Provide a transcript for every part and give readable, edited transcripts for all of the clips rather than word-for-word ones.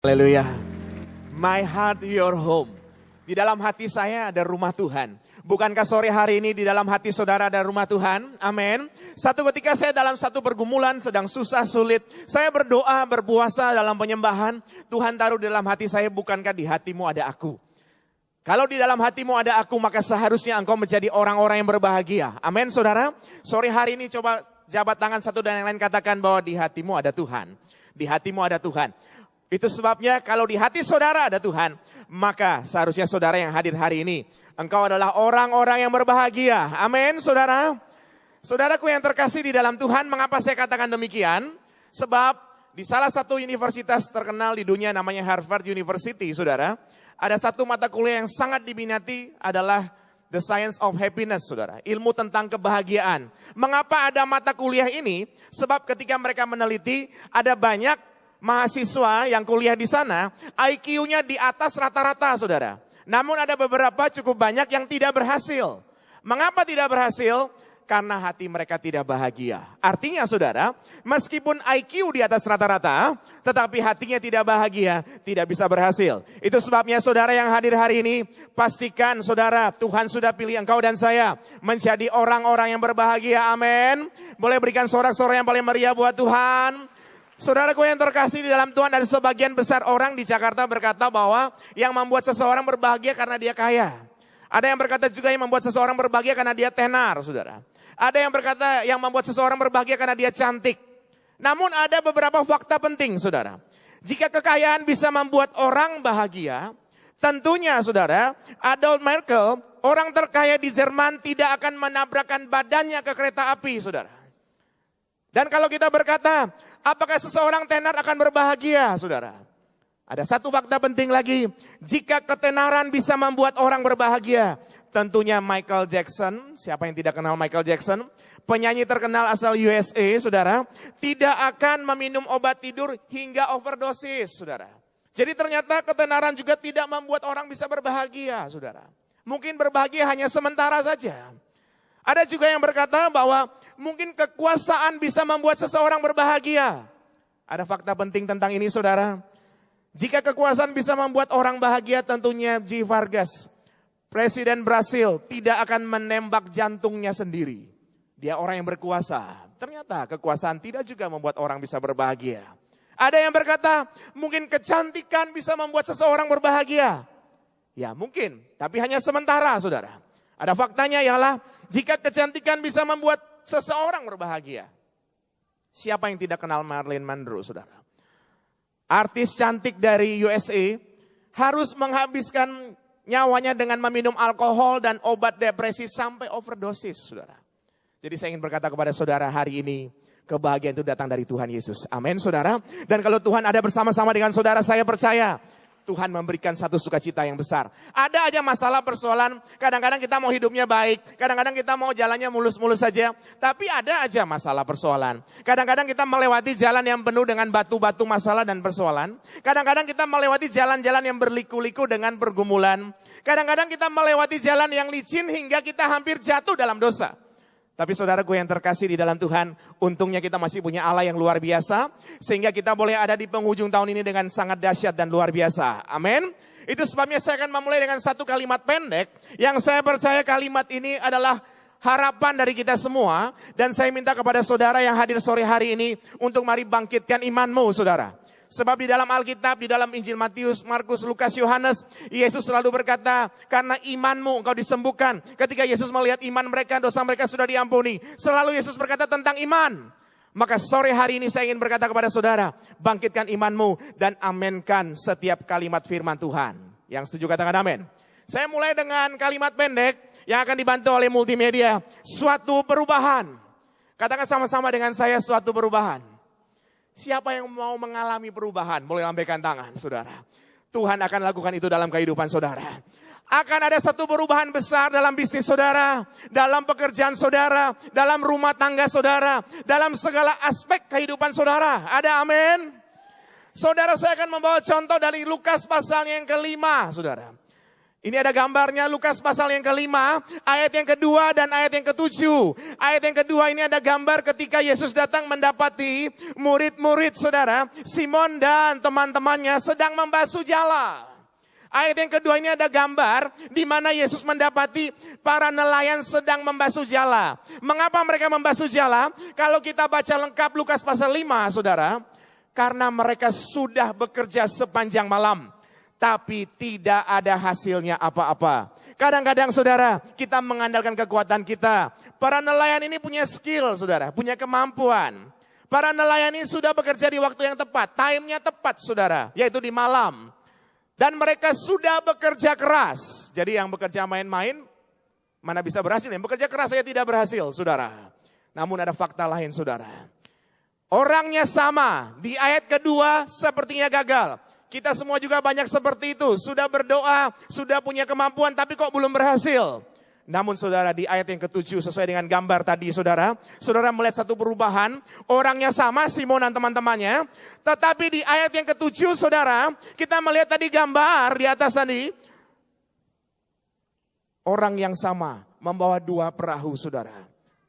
Haleluya. My heart your home. Di dalam hati saya ada rumah Tuhan. Bukankah sore hari ini di dalam hati saudara ada rumah Tuhan? Amin. Satu ketika saya dalam satu pergumulan sedang susah sulit. Saya berdoa, berpuasa dalam penyembahan. Tuhan taruh di dalam hati saya, bukankah di hatimu ada aku? Kalau di dalam hatimu ada aku, maka seharusnya engkau menjadi orang-orang yang berbahagia. Amin saudara. Sore hari ini coba jabat tangan satu dan yang lain, katakan bahwa di hatimu ada Tuhan. Di hatimu ada Tuhan. Itu sebabnya kalau di hati saudara ada Tuhan, maka seharusnya saudara yang hadir hari ini, engkau adalah orang-orang yang berbahagia. Amin saudara. Saudaraku yang terkasih di dalam Tuhan, mengapa saya katakan demikian? Sebab di salah satu universitas terkenal di dunia namanya Harvard University, saudara, ada satu mata kuliah yang sangat diminati adalah The Science of Happiness, saudara. Ilmu tentang kebahagiaan. Mengapa ada mata kuliah ini? Sebab ketika mereka meneliti, ada banyak mahasiswa yang kuliah di sana, IQ-nya di atas rata-rata, saudara. Namun ada beberapa cukup banyak yang tidak berhasil. Mengapa tidak berhasil? Karena hati mereka tidak bahagia. Artinya saudara, meskipun IQ di atas rata-rata, tetapi hatinya tidak bahagia, tidak bisa berhasil. Itu sebabnya saudara yang hadir hari ini, pastikan saudara, Tuhan sudah pilih engkau dan saya menjadi orang-orang yang berbahagia. Amin. Boleh berikan sorak-sorak yang paling meriah buat Tuhan. Saudaraku yang terkasih di dalam Tuhan, ada sebagian besar orang di Jakarta berkata bahwa yang membuat seseorang berbahagia karena dia kaya. Ada yang berkata juga yang membuat seseorang berbahagia karena dia tenar, saudara. Ada yang berkata yang membuat seseorang berbahagia karena dia cantik. Namun ada beberapa fakta penting, saudara. Jika kekayaan bisa membuat orang bahagia, tentunya saudara, Adolf Merkel, orang terkaya di Jerman, tidak akan menabrakkan badannya ke kereta api, saudara. Dan kalau kita berkata, apakah seseorang tenar akan berbahagia, saudara? Ada satu fakta penting lagi, jika ketenaran bisa membuat orang berbahagia, tentunya Michael Jackson, siapa yang tidak kenal Michael Jackson, penyanyi terkenal asal USA, saudara, tidak akan meminum obat tidur hingga overdosis, saudara. Jadi ternyata ketenaran juga tidak membuat orang bisa berbahagia, saudara. Mungkin berbahagia hanya sementara saja. Ada juga yang berkata bahwa mungkin kekuasaan bisa membuat seseorang berbahagia. Ada fakta penting tentang ini, saudara. Jika kekuasaan bisa membuat orang bahagia, tentunya G. Vargas, Presiden Brasil, tidak akan menembak jantungnya sendiri. Dia orang yang berkuasa. Ternyata kekuasaan tidak juga membuat orang bisa berbahagia. Ada yang berkata, mungkin kecantikan bisa membuat seseorang berbahagia. Ya mungkin, tapi hanya sementara, saudara. Ada faktanya ialah, jika kecantikan bisa membuat seseorang berbahagia. Siapa yang tidak kenal Marilyn Monroe, saudara? Artis cantik dari USA harus menghabiskan nyawanya dengan meminum alkohol dan obat depresi sampai overdosis, saudara. Jadi saya ingin berkata kepada saudara hari ini, kebahagiaan itu datang dari Tuhan Yesus. Amin, saudara. Dan kalau Tuhan ada bersama-sama dengan saudara, saya percaya Tuhan memberikan satu sukacita yang besar. Ada aja masalah persoalan, kadang-kadang kita mau hidupnya baik, kadang-kadang kita mau jalannya mulus-mulus saja, tapi ada aja masalah persoalan. Kadang-kadang kita melewati jalan yang penuh dengan batu-batu masalah dan persoalan. Kadang-kadang kita melewati jalan-jalan yang berliku-liku dengan pergumulan. Kadang-kadang kita melewati jalan yang licin hingga kita hampir jatuh dalam dosa. Tapi saudaraku yang terkasih di dalam Tuhan, untungnya kita masih punya Allah yang luar biasa, sehingga kita boleh ada di penghujung tahun ini dengan sangat dahsyat dan luar biasa. Amin. Itu sebabnya saya akan memulai dengan satu kalimat pendek, yang saya percaya kalimat ini adalah harapan dari kita semua. Dan saya minta kepada saudara yang hadir sore hari ini, untuk mari bangkitkan imanmu, saudara. Sebab di dalam Alkitab, di dalam Injil Matius, Markus, Lukas, Yohanes, Yesus selalu berkata, karena imanmu engkau disembuhkan. Ketika Yesus melihat iman mereka, dosa mereka sudah diampuni. Selalu Yesus berkata tentang iman. Maka sore hari ini saya ingin berkata kepada saudara, bangkitkan imanmu dan amenkan setiap kalimat firman Tuhan. Yang setuju katakan amin. Saya mulai dengan kalimat pendek yang akan dibantu oleh multimedia. Suatu perubahan. Katakan sama-sama dengan saya, suatu perubahan. Siapa yang mau mengalami perubahan? Boleh lambaikan tangan, saudara. Tuhan akan lakukan itu dalam kehidupan saudara. Akan ada satu perubahan besar dalam bisnis saudara, dalam pekerjaan saudara, dalam rumah tangga saudara, dalam segala aspek kehidupan saudara. Ada amin? Saudara, saya akan membawa contoh dari Lukas pasal yang kelima, saudara. Ini ada gambarnya Lukas pasal yang kelima, ayat yang kedua dan ayat yang ketujuh. Ayat yang kedua ini ada gambar ketika Yesus datang mendapati murid-murid saudara, Simon dan teman-temannya sedang membasuh jala. Ayat yang kedua ini ada gambar di mana Yesus mendapati para nelayan sedang membasuh jala. Mengapa mereka membasuh jala? Kalau kita baca lengkap Lukas pasal 5 saudara, karena mereka sudah bekerja sepanjang malam. Tapi tidak ada hasilnya apa-apa. Kadang-kadang saudara, kita mengandalkan kekuatan kita. Para nelayan ini punya skill saudara, punya kemampuan. Para nelayan ini sudah bekerja di waktu yang tepat, time-nya tepat saudara, yaitu di malam. Dan mereka sudah bekerja keras. Jadi yang bekerja main-main, mana bisa berhasil? Yang bekerja keras saya tidak berhasil saudara. Namun ada fakta lain saudara. Orangnya sama, di ayat kedua sepertinya gagal. Kita semua juga banyak seperti itu, sudah berdoa, sudah punya kemampuan tapi kok belum berhasil. Namun saudara di ayat yang ketujuh sesuai dengan gambar tadi saudara melihat satu perubahan, orangnya sama Simon dan teman-temannya. Tetapi di ayat yang ketujuh saudara, kita melihat tadi gambar di atas tadi, orang yang sama membawa dua perahu saudara.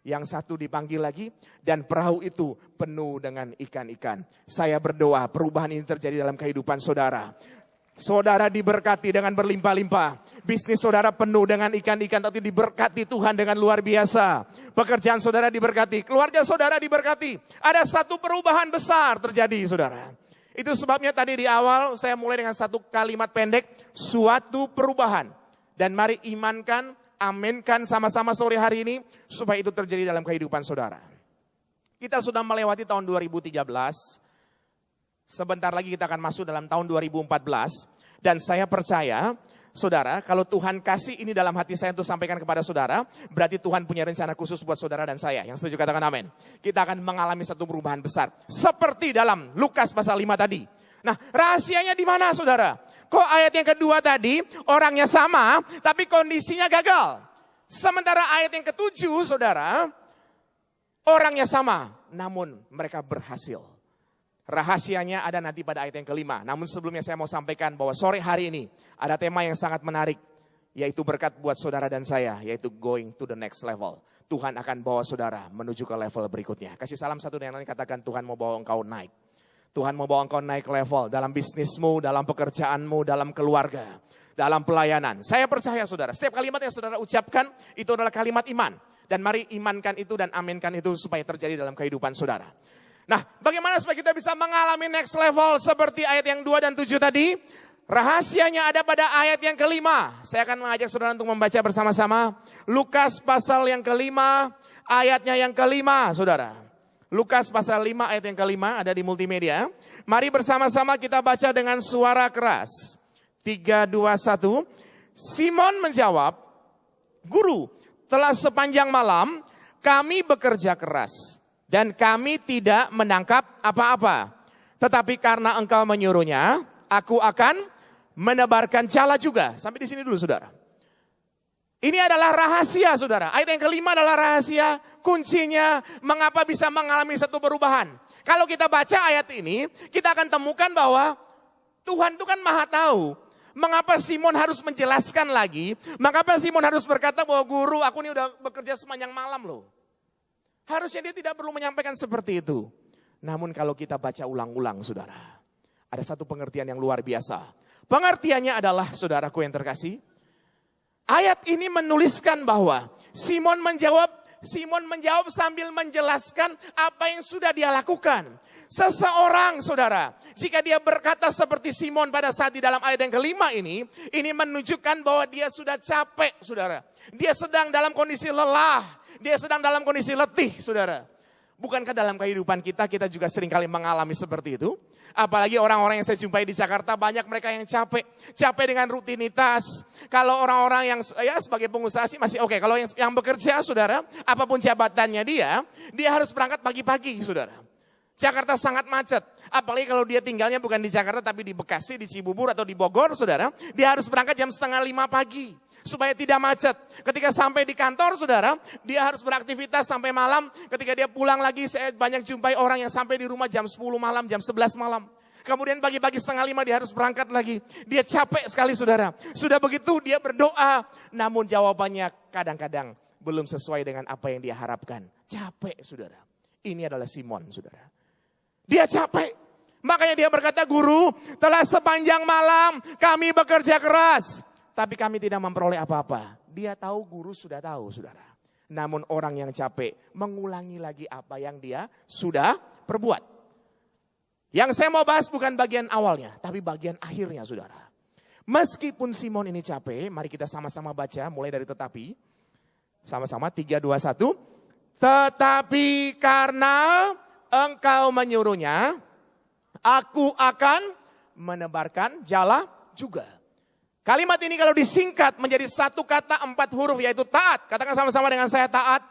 Yang satu dipanggil lagi dan perahu itu penuh dengan ikan-ikan. Saya berdoa perubahan ini terjadi dalam kehidupan saudara. Saudara diberkati dengan berlimpah-limpah. Bisnis saudara penuh dengan ikan-ikan, tapi diberkati Tuhan dengan luar biasa. Pekerjaan saudara diberkati, keluarga saudara diberkati. Ada satu perubahan besar terjadi saudara. Itu sebabnya tadi di awal saya mulai dengan satu kalimat pendek, suatu perubahan. Dan mari imankan, aminkan sama-sama sore hari ini supaya itu terjadi dalam kehidupan saudara. Kita sudah melewati tahun 2013. Sebentar lagi kita akan masuk dalam tahun 2014. Dan saya percaya, saudara, kalau Tuhan kasih ini dalam hati saya untuk sampaikan kepada saudara, berarti Tuhan punya rencana khusus buat saudara dan saya. Yang setuju katakan amin. Kita akan mengalami satu perubahan besar. Seperti dalam Lukas pasal 5 tadi. Nah, rahasianya di mana saudara? Kok ayat yang kedua tadi orangnya sama tapi kondisinya gagal. Sementara ayat yang ketujuh saudara, orangnya sama namun mereka berhasil. Rahasianya ada nanti pada ayat yang kelima. Namun sebelumnya saya mau sampaikan bahwa sore hari ini ada tema yang sangat menarik. Yaitu berkat buat saudara dan saya, yaitu going to the next level. Tuhan akan bawa saudara menuju ke level berikutnya. Kasih salam satu dengan lain, katakan Tuhan mau bawa engkau naik. Tuhan mau bawa engkau naik level dalam bisnismu, dalam pekerjaanmu, dalam keluarga, dalam pelayanan. Saya percaya saudara, setiap kalimat yang saudara ucapkan itu adalah kalimat iman. Dan mari imankan itu dan aminkan itu supaya terjadi dalam kehidupan saudara. Nah, bagaimana supaya kita bisa mengalami next level seperti ayat yang 2 dan 7 tadi? Rahasianya ada pada ayat yang kelima. Saya akan mengajak saudara untuk membaca bersama-sama. Lukas pasal yang kelima, ayatnya yang kelima saudara. Lukas pasal 5 ayat yang kelima ada di multimedia. Mari bersama-sama kita baca dengan suara keras. 3, 2, 1. Simon menjawab, Guru, telah sepanjang malam kami bekerja keras. Dan kami tidak menangkap apa-apa. Tetapi karena engkau menyuruhnya, aku akan menebarkan jala juga. Sampai di sini dulu saudara. Ini adalah rahasia saudara. Ayat yang kelima adalah rahasia. Kuncinya mengapa bisa mengalami satu perubahan. Kalau kita baca ayat ini, kita akan temukan bahwa Tuhan itu kan maha tahu. Mengapa Simon harus menjelaskan lagi. Mengapa Simon harus berkata bahwa guru aku ini udah bekerja sepanjang malam loh. Harusnya dia tidak perlu menyampaikan seperti itu. Namun kalau kita baca ulang-ulang saudara. Ada satu pengertian yang luar biasa. Pengertiannya adalah saudaraku yang terkasih. Ayat ini menuliskan bahwa Simon menjawab sambil menjelaskan apa yang sudah dia lakukan. Seseorang saudara, jika dia berkata seperti Simon pada saat di dalam ayat yang kelima ini menunjukkan bahwa dia sudah capek saudara. Dia sedang dalam kondisi lelah, dia sedang dalam kondisi letih saudara. Bukankah dalam kehidupan kita juga seringkali mengalami seperti itu? Apalagi orang-orang yang saya jumpai di Jakarta, banyak mereka yang capek dengan rutinitas. Kalau orang-orang yang sebagai pengusaha sih masih oke. Kalau yang bekerja saudara, apapun jabatannya dia harus berangkat pagi-pagi saudara. Jakarta sangat macet. Apalagi kalau dia tinggalnya bukan di Jakarta tapi di Bekasi, di Cibubur atau di Bogor saudara. Dia harus berangkat jam 4:30 pagi. Supaya tidak macet. Ketika sampai di kantor saudara, dia harus beraktivitas sampai malam. Ketika dia pulang lagi, saya banyak jumpai orang yang sampai di rumah jam 10 malam, jam 11 malam. Kemudian pagi-pagi 4:30 dia harus berangkat lagi. Dia capek sekali saudara. Sudah begitu dia berdoa. Namun jawabannya kadang-kadang belum sesuai dengan apa yang dia harapkan. Capek saudara. Ini adalah Simon saudara. Dia capek. Makanya dia berkata, guru, telah sepanjang malam kami bekerja keras. Tapi kami tidak memperoleh apa-apa. Dia tahu, guru sudah tahu saudara. Namun orang yang capek mengulangi lagi apa yang dia sudah perbuat. Yang saya mau bahas bukan bagian awalnya, tapi bagian akhirnya saudara. Meskipun Simon ini capek, mari kita sama-sama baca mulai dari tetapi. Sama-sama 3, 2, 1. Tetapi karena engkau menyuruhnya, aku akan menebarkan jala juga. Kalimat ini kalau disingkat menjadi satu kata 4 huruf yaitu taat. Katakan sama-sama dengan saya taat.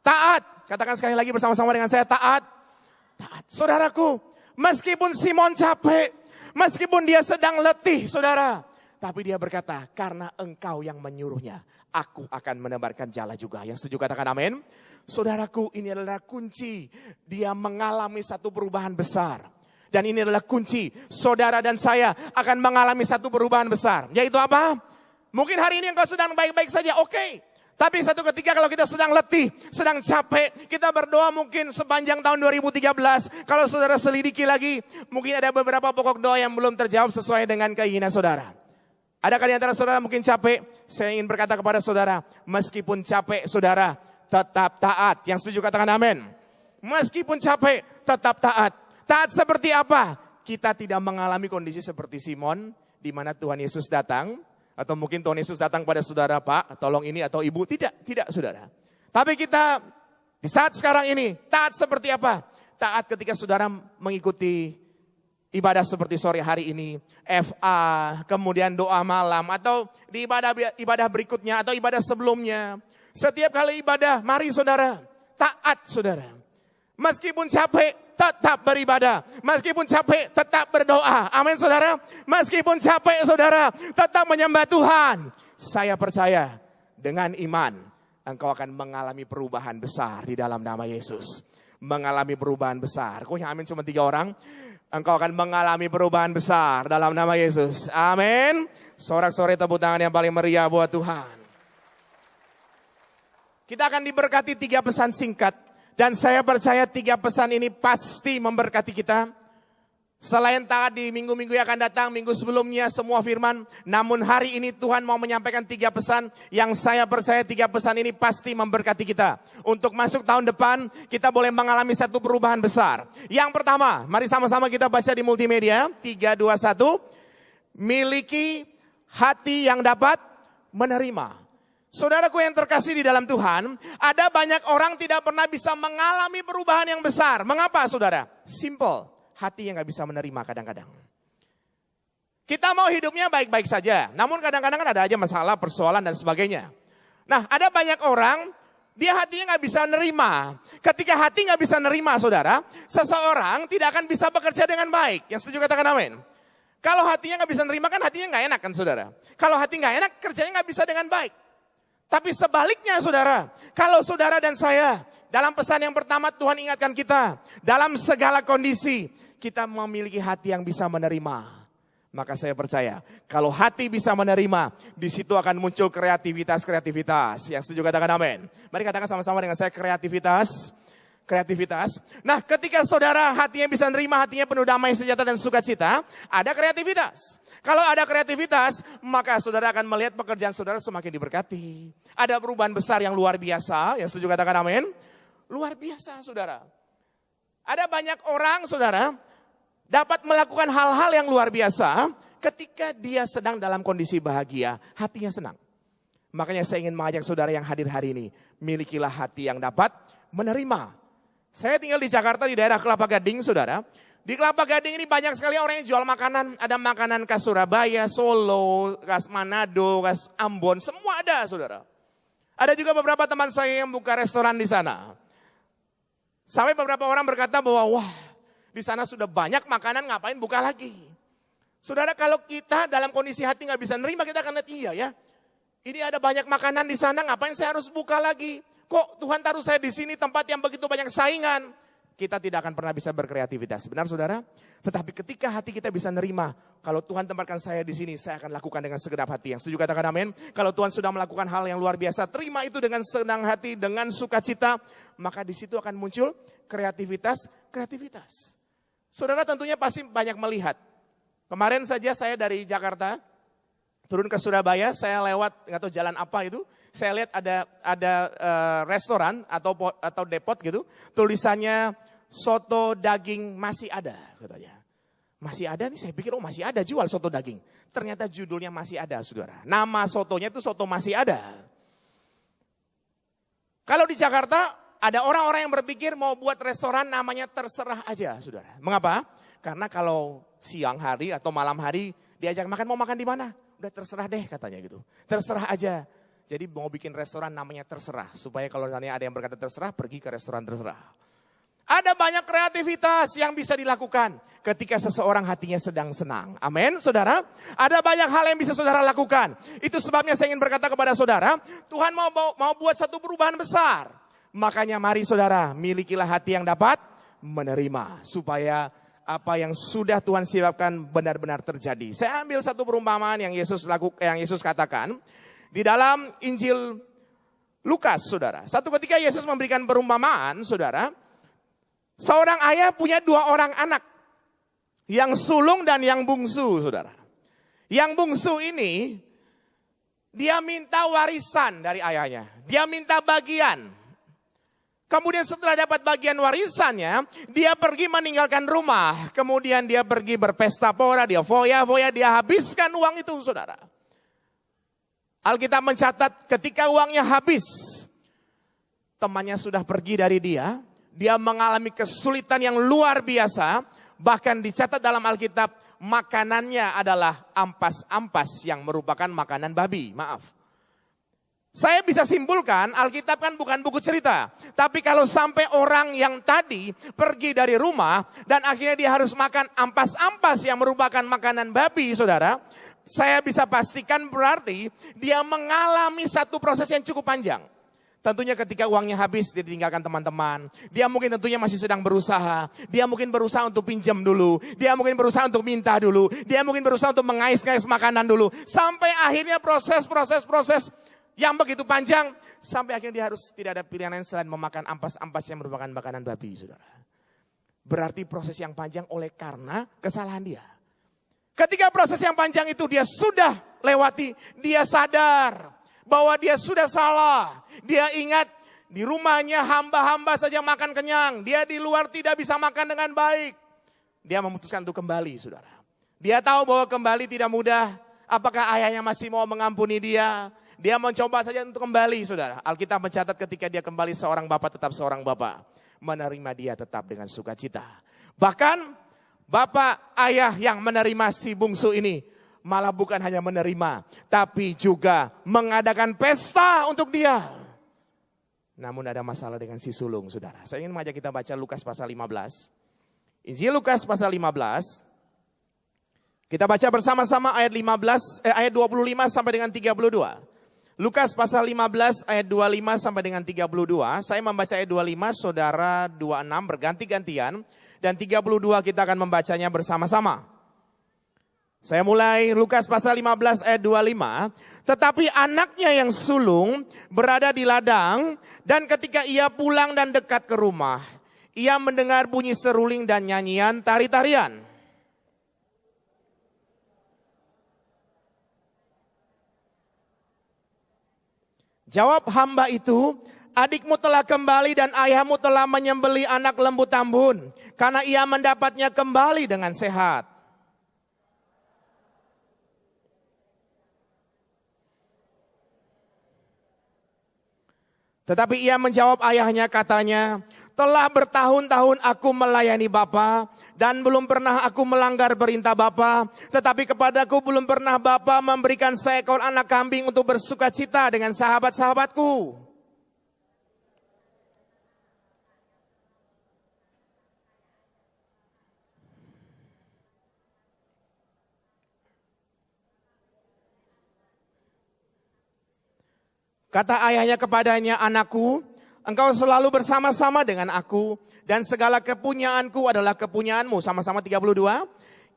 Taat. Katakan sekali lagi bersama-sama dengan saya taat. Taat. Saudaraku, meskipun Simon capek, meskipun dia sedang letih saudara. Tapi dia berkata, karena engkau yang menyuruhnya, aku akan menebarkan jala juga. Yang setuju katakan amin. Saudaraku, ini adalah kunci. Dia mengalami satu perubahan besar. Dan ini adalah kunci, saudara dan saya akan mengalami satu perubahan besar. Yaitu apa? Mungkin hari ini engkau sedang baik-baik saja, oke. Tapi satu ketika kalau kita sedang letih, sedang capek, kita berdoa mungkin sepanjang tahun 2013. Kalau saudara selidiki lagi, mungkin ada beberapa pokok doa yang belum terjawab sesuai dengan keinginan saudara. Adakah di antara saudara mungkin capek? Saya ingin berkata kepada saudara, meskipun capek saudara, tetap taat. Yang setuju katakan amin. Meskipun capek, tetap taat. Taat seperti apa? Kita tidak mengalami kondisi seperti Simon, di mana Tuhan Yesus datang, atau mungkin Tuhan Yesus datang pada saudara, Pak, tolong ini atau Ibu. Tidak saudara. Tapi kita di saat sekarang ini, taat seperti apa? Taat ketika saudara mengikuti ibadah seperti sore hari ini, FA, kemudian doa malam, atau di ibadah berikutnya, atau ibadah sebelumnya. Setiap kali ibadah, mari saudara, taat saudara. Meskipun capek, tetap beribadah. Meskipun capek, tetap berdoa. Amin saudara. Meskipun capek saudara, tetap menyembah Tuhan. Saya percaya dengan iman, engkau akan mengalami perubahan besar di dalam nama Yesus. Mengalami perubahan besar. Kok yang amin cuma 3 orang? Engkau akan mengalami perubahan besar dalam nama Yesus. Amin. Sorak-sorai tepuk tangan yang paling meriah buat Tuhan. Kita akan diberkati 3 pesan singkat. Dan saya percaya 3 pesan ini pasti memberkati kita. Selain taat di minggu-minggu yang akan datang, minggu sebelumnya semua firman. Namun hari ini Tuhan mau menyampaikan 3 pesan yang saya percaya 3 pesan ini pasti memberkati kita. Untuk masuk tahun depan kita boleh mengalami satu perubahan besar. Yang pertama, mari sama-sama kita baca di multimedia. 3, 2, 1. Miliki hati yang dapat menerima. Saudaraku yang terkasih di dalam Tuhan, ada banyak orang tidak pernah bisa mengalami perubahan yang besar. Mengapa saudara? Simple, hati yang gak bisa menerima kadang-kadang. Kita mau hidupnya baik-baik saja, namun kadang-kadang kan ada aja masalah, persoalan dan sebagainya. Nah ada banyak orang, dia hatinya gak bisa menerima. Ketika hati gak bisa menerima saudara, seseorang tidak akan bisa bekerja dengan baik. Yang setuju katakan amin. Kalau hatinya gak bisa menerima kan hatinya gak enak kan saudara. Kalau hati gak enak kerjanya gak bisa dengan baik. Tapi sebaliknya saudara, kalau saudara dan saya, dalam pesan yang pertama Tuhan ingatkan kita, dalam segala kondisi, kita memiliki hati yang bisa menerima. Maka saya percaya, kalau hati bisa menerima, di situ akan muncul kreativitas. Yang setuju katakan amin. Mari katakan sama-sama dengan saya kreativitas. Nah ketika saudara hatinya bisa menerima, hatinya penuh damai, sejahtera dan sukacita, ada kreativitas. Kalau ada kreativitas, maka saudara akan melihat pekerjaan saudara semakin diberkati. Ada perubahan besar yang luar biasa, yang setuju katakan amin. Luar biasa saudara. Ada banyak orang saudara, dapat melakukan hal-hal yang luar biasa, ketika dia sedang dalam kondisi bahagia, hatinya senang. Makanya saya ingin mengajak saudara yang hadir hari ini, milikilah hati yang dapat menerima. Saya tinggal di Jakarta di daerah Kelapa Gading saudara. Di Kelapa Gading ini banyak sekali orang yang jual makanan. Ada makanan khas Surabaya, Solo, khas Manado, khas Ambon. Semua ada saudara. Ada juga beberapa teman saya yang buka restoran di sana. Sampai beberapa orang berkata bahwa wah di sana sudah banyak makanan ngapain buka lagi. Saudara kalau kita dalam kondisi hati gak bisa nerima kita akan lihat iya ya. Ini ada banyak makanan di sana ngapain saya harus buka lagi. Kok Tuhan taruh saya di sini tempat yang begitu banyak saingan. kita tidak akan pernah bisa berkreativitas. Benar saudara? Tetapi ketika hati kita bisa nerima, kalau Tuhan tempatkan saya di sini, saya akan lakukan dengan segenap hati. Yang setuju katakan amin. Kalau Tuhan sudah melakukan hal yang luar biasa, terima itu dengan senang hati, dengan sukacita, maka di situ akan muncul kreativitas. Saudara tentunya pasti banyak melihat. Kemarin saja saya dari Jakarta turun ke Surabaya, saya lewat nggak tahu jalan apa itu, saya lihat ada restoran atau depot gitu, tulisannya soto daging masih ada katanya. Masih ada nih, saya pikir masih ada jual soto daging. Ternyata judulnya masih ada saudara. Nama sotonya itu soto masih ada. Kalau di Jakarta ada orang-orang yang berpikir mau buat restoran namanya terserah aja saudara. Mengapa? Karena kalau siang hari atau malam hari diajak makan, mau makan di mana? Udah terserah deh katanya gitu. Terserah aja. Jadi mau bikin restoran namanya terserah. Supaya kalau ada yang berkata terserah, pergi ke restoran terserah. Ada banyak kreativitas yang bisa dilakukan ketika seseorang hatinya sedang senang. Amin, saudara. Ada banyak hal yang bisa saudara lakukan. Itu sebabnya saya ingin berkata kepada saudara, Tuhan mau buat satu perubahan besar. Makanya mari saudara, milikilah hati yang dapat menerima. Supaya apa yang sudah Tuhan siapkan benar-benar terjadi. Saya ambil satu perumpamaan yang Yesus katakan di dalam Injil Lukas, saudara. Satu ketika Yesus memberikan perumpamaan, saudara. Seorang ayah punya 2 orang anak. Yang sulung dan yang bungsu, saudara. Yang bungsu ini, dia minta warisan dari ayahnya. Dia minta bagian. Kemudian setelah dapat bagian warisannya, dia pergi meninggalkan rumah. Kemudian dia pergi berpesta pora, dia foya-foya, dia habiskan uang itu, saudara. Alkitab mencatat ketika uangnya habis, temannya sudah pergi dari dia. Dia mengalami kesulitan yang luar biasa. Bahkan dicatat dalam Alkitab, makanannya adalah ampas-ampas yang merupakan makanan babi. Maaf. Saya bisa simpulkan, Alkitab kan bukan buku cerita. Tapi kalau sampai orang yang tadi pergi dari rumah dan akhirnya dia harus makan ampas-ampas yang merupakan makanan babi, saudara. Saya bisa pastikan berarti dia mengalami satu proses yang cukup panjang. Tentunya ketika uangnya habis dia ditinggalkan teman-teman. Dia mungkin tentunya masih sedang berusaha. Dia mungkin berusaha untuk pinjam dulu. Dia mungkin berusaha untuk minta dulu. Dia mungkin berusaha untuk mengais-ngais makanan dulu. Sampai akhirnya proses yang begitu panjang. Sampai akhirnya dia harus tidak ada pilihan lain selain memakan ampas-ampas yang merupakan makanan babi, saudara. Berarti proses yang panjang oleh karena kesalahan dia. Ketika proses yang panjang itu dia sudah lewati, dia sadar bahwa dia sudah salah. Dia ingat di rumahnya hamba-hamba saja makan kenyang. Dia di luar tidak bisa makan dengan baik. Dia memutuskan untuk kembali, saudara. Dia tahu bahwa kembali tidak mudah. Apakah ayahnya masih mau mengampuni dia? Dia mencoba saja untuk kembali, saudara. Alkitab mencatat ketika dia kembali, seorang bapak tetap seorang bapak. Menerima dia tetap dengan sukacita. Bahkan bapak ayah yang menerima si bungsu ini malah bukan hanya menerima, tapi juga mengadakan pesta untuk dia. Namun ada masalah dengan si sulung, saudara. Saya ingin mengajak kita baca Lukas pasal 15. Injil Lukas pasal 15. Kita baca bersama-sama ayat 25 sampai dengan 32. Lukas pasal 15 ayat 25 sampai dengan 32. Saya membaca ayat 25, saudara 26 berganti-gantian. Dan 32 kita akan membacanya bersama-sama. Saya mulai Lukas pasal 15 ayat 25. Tetapi anaknya yang sulung berada di ladang, dan ketika ia pulang dan dekat ke rumah, ia mendengar bunyi seruling dan nyanyian tari-tarian. Jawab hamba itu, adikmu telah kembali dan ayahmu telah menyembelih anak lembu tambun, karena ia mendapatnya kembali dengan sehat. Tetapi ia menjawab ayahnya, katanya, telah bertahun-tahun aku melayani Bapa dan belum pernah aku melanggar perintah Bapa. Tetapi kepadaku belum pernah Bapa memberikan seekor anak kambing untuk bersukacita dengan sahabat-sahabatku. Kata ayahnya kepadanya, anakku, Engkau selalu bersama-sama dengan aku dan segala kepunyaanku adalah kepunyaanmu. Sama-sama 32.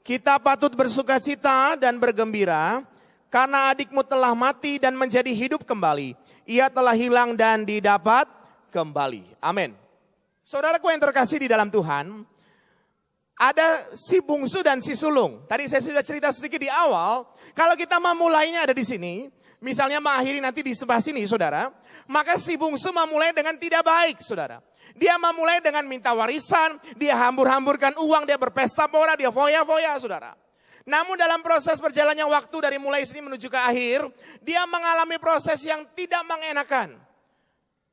Kita patut bersukacita dan bergembira karena adikmu telah mati dan menjadi hidup kembali. Ia telah hilang dan didapat kembali. Amin. Saudaraku yang terkasih di dalam Tuhan, ada si bungsu dan si sulung. Tadi saya sudah cerita sedikit di awal, kalau kita memulainya ada di sini. Misalnya mengakhiri nanti di sebelah sini saudara. Maka si bungsu memulai dengan tidak baik saudara. Dia memulai dengan minta warisan. Dia hambur-hamburkan uang. Dia berpesta pora. Dia foya-foya saudara. Namun dalam proses berjalannya waktu dari mulai sini menuju ke akhir. Dia mengalami proses yang tidak mengenakan.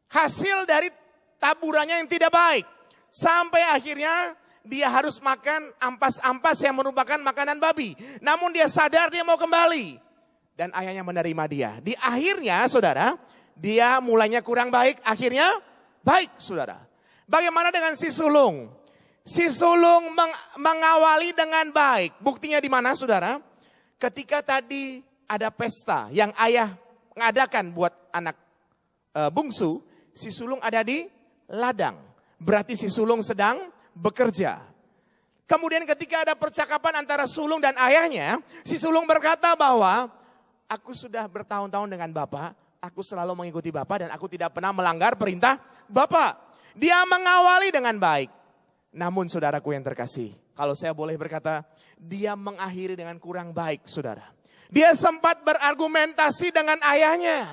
Hasil dari taburannya yang tidak baik. Sampai akhirnya dia harus makan ampas-ampas yang merupakan makanan babi. Namun dia sadar dia mau kembali. Dan ayahnya menerima dia. Di akhirnya saudara, dia mulainya kurang baik, akhirnya baik saudara. Bagaimana dengan si sulung? Si sulung mengawali dengan baik. Buktinya di mana saudara? Ketika tadi ada pesta yang ayah mengadakan buat anak bungsu, si sulung ada di ladang. Berarti si sulung sedang bekerja. Kemudian ketika ada percakapan antara sulung dan ayahnya, si sulung berkata bahwa aku sudah bertahun-tahun dengan Bapak, aku selalu mengikuti Bapak dan aku tidak pernah melanggar perintah Bapak. Dia mengawali dengan baik. Namun saudaraku yang terkasih, kalau saya boleh berkata, dia mengakhiri dengan kurang baik saudara. Dia sempat berargumentasi dengan ayahnya.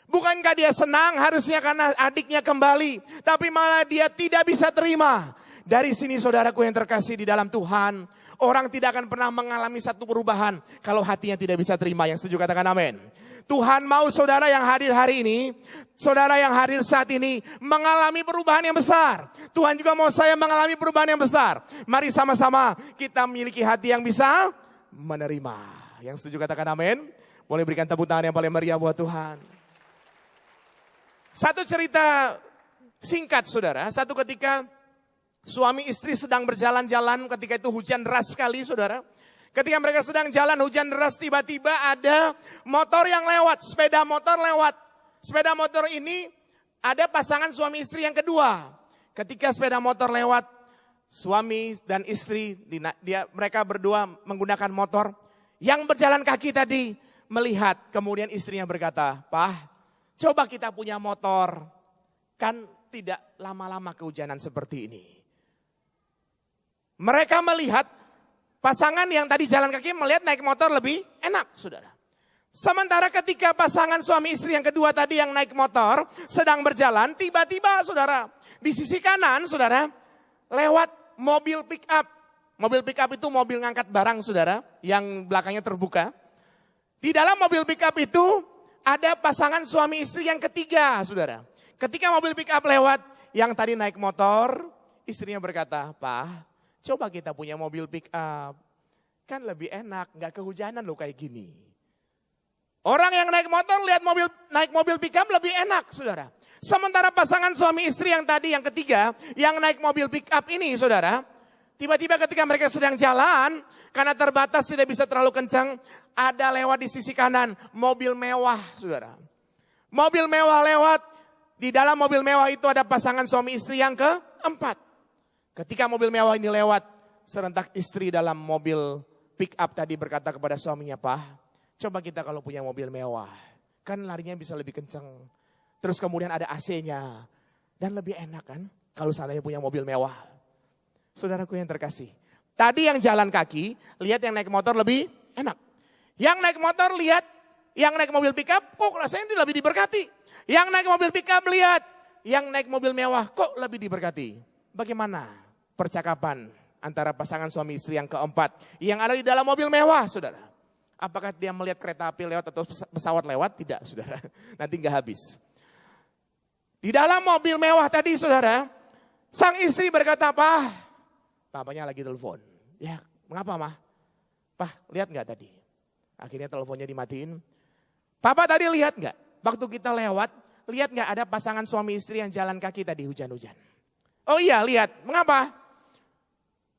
Bukankah dia senang harusnya karena adiknya kembali, tapi malah dia tidak bisa terima. Dari sini saudaraku yang terkasih di dalam Tuhan, orang tidak akan pernah mengalami satu perubahan kalau hatinya tidak bisa terima. Yang setuju katakan amin. Tuhan mau saudara yang hadir hari ini, saudara yang hadir saat ini mengalami perubahan yang besar. Tuhan juga mau saya mengalami perubahan yang besar. Mari sama-sama kita memiliki hati yang bisa menerima. Yang setuju katakan amin. Boleh berikan tepuk tangan yang paling meriah buat Tuhan. Satu cerita singkat saudara, satu ketika suami istri sedang berjalan-jalan, ketika itu hujan deras sekali saudara. Ketika mereka sedang jalan hujan deras, tiba-tiba ada motor yang lewat, sepeda motor lewat. Sepeda motor ini ada pasangan suami istri yang kedua. Ketika sepeda motor lewat, suami dan istri, mereka berdua menggunakan motor. Yang berjalan kaki tadi melihat, kemudian istrinya berkata, "Pak, coba kita punya motor, kan tidak lama-lama kehujanan seperti ini." Mereka melihat pasangan yang tadi jalan kaki melihat naik motor lebih enak, saudara. Sementara ketika pasangan suami istri yang kedua tadi yang naik motor sedang berjalan, tiba-tiba saudara, di sisi kanan saudara, lewat mobil pick up. Mobil pick up itu mobil ngangkat barang saudara, yang belakangnya terbuka. Di dalam mobil pick up itu ada pasangan suami istri yang ketiga saudara. Ketika mobil pick up lewat, yang tadi naik motor, istrinya berkata, "Pak, coba kita punya mobil pick up, kan lebih enak, gak kehujanan loh kayak gini." Orang yang naik motor lihat naik mobil pick up lebih enak saudara. Sementara pasangan suami istri yang tadi yang ketiga, yang naik mobil pick up ini saudara, tiba-tiba ketika mereka sedang jalan, karena terbatas tidak bisa terlalu kencang, ada lewat di sisi kanan mobil mewah saudara. Mobil mewah lewat, di dalam mobil mewah itu ada pasangan suami istri yang keempat. Ketika mobil mewah ini lewat, serentak istri dalam mobil pick up tadi berkata kepada suaminya, "Pak, coba kita kalau punya mobil mewah, kan larinya bisa lebih kencang. Terus kemudian ada AC-nya, dan lebih enak kan kalau seandainya punya mobil mewah." Saudaraku yang terkasih, tadi yang jalan kaki, lihat yang naik motor lebih enak. Yang naik motor lihat, yang naik mobil pick up, kok rasanya lebih diberkati. Yang naik mobil pick up lihat, yang naik mobil mewah, kok lebih diberkati. Bagaimana percakapan antara pasangan suami istri yang keempat yang ada di dalam mobil mewah saudara? Apakah dia melihat kereta api lewat atau pesawat lewat? Tidak saudara, nanti gak habis. Di dalam mobil mewah tadi saudara, sang istri berkata, papanya lagi telepon. Ya mengapa mah? Pak lihat gak tadi? Akhirnya teleponnya dimatiin. Papa tadi lihat gak? Waktu kita lewat, lihat gak ada pasangan suami istri yang jalan kaki tadi hujan-hujan? Oh iya lihat, mengapa?